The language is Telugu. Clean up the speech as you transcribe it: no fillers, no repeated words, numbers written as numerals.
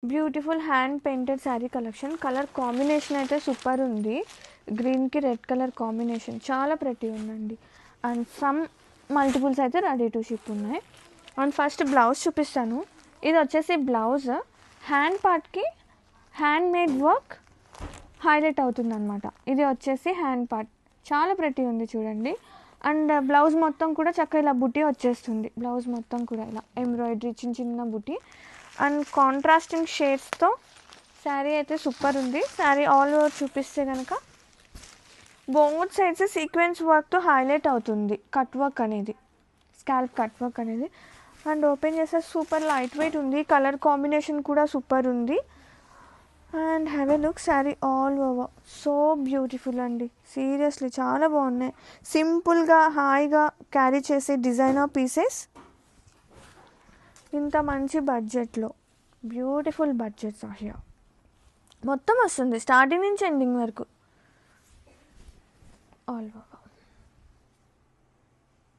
Beautiful hand painted sari collection. Colour combination అయితే సూపర్ ఉంది. గ్రీన్కి రెడ్ కలర్ కాంబినేషన్ చాలా ప్రతి ఉందండి. అండ్ సమ్ మల్టిపుల్స్ అయితే రెడీ టు షిప్ ఉన్నాయి. అండ్ ఫస్ట్ బ్లౌజ్ చూపిస్తాను. ఇది వచ్చేసి బ్లౌజ్ హ్యాండ్ పార్ట్కి హ్యాండ్ మేడ్ వర్క్ హైలైట్ అవుతుంది అనమాట. ఇది వచ్చేసి హ్యాండ్ పార్ట్ చాలా ప్రతి ఉంది చూడండి. అండ్ బ్లౌజ్ మొత్తం కూడా చక్కగా ఇలా బుటీ వచ్చేస్తుంది. బ్లౌజ్ మొత్తం కూడా ఇలా ఎంబ్రాయిడరీ చిన్న చిన్న బుటీ అండ్ కాంట్రాస్టింగ్ షేడ్స్తో శారీ అయితే సూపర్ ఉంది. శారీ ఆల్ ఓవర్ చూపిస్తే కనుక బోత్ సైడ్స్ సీక్వెన్స్ వర్క్తో హైలైట్ అవుతుంది. కట్ వర్క్ అనేది, స్కాల్ప్ కట్ వర్క్ అనేది. అండ్ ఓపెన్ చేస్తే సూపర్ లైట్ వెయిట్ ఉంది. కలర్ కాంబినేషన్ కూడా సూపర్ ఉంది. And have a look sari all over so beautiful అండి. సీరియస్లీ చాలా బాగున్నాయి. సింపుల్గా హాయిగా క్యారీ చేసే డిజైనర్ పీసెస్ ఇంత మంచి బడ్జెట్లో. బ్యూటిఫుల్ బడ్జెట్స్ ఆహియా మొత్తం వస్తుంది స్టార్టింగ్ నుంచి ఎండింగ్ వరకు ఆల్ ఓవర్.